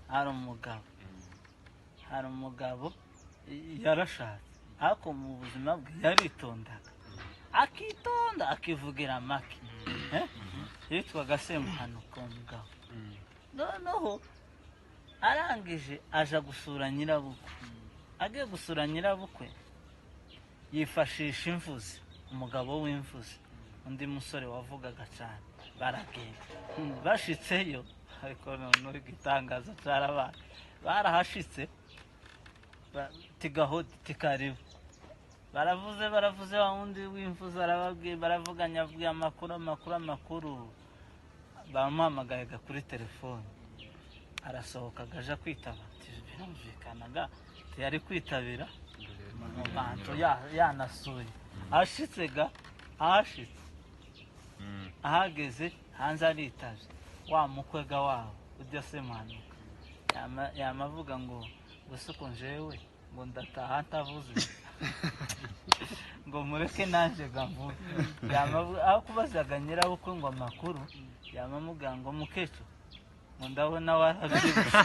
hari umugabo hari umugabo yarashatse ariko mu buzima bwe yaritondaga akitonda akivugira make yitwaga Semuhanuka umugabo noneho arangije aja gusura nyirabukwe agiye gusura nyirabukwe yifashisha imvuzi umugabo w'imvuzi undi musore wavugaga cyane baragenda bashitseyo ariko noneho igitangaza cyarabaye barahashitse tigahodi tikaribu baravuze wa wundi w'imvuzi arababwiye baravuganya avuga amakuru bamuhamagaye kuri telefone arasohoka agaja kwitaba birumvikanaga yari kwitabira mu bantu yanasuye ahashitse ahageze hanze aritavye wa mukwega wabo ujya Semuhanuka yamavuga ngo gusuko njewe ngo ndataha ntavuze ngo mureke nanje gavuga aho kubazaga nyirabukwe ngo amakuru yamamuga ngo mukecu ngo ndabona warabyibushye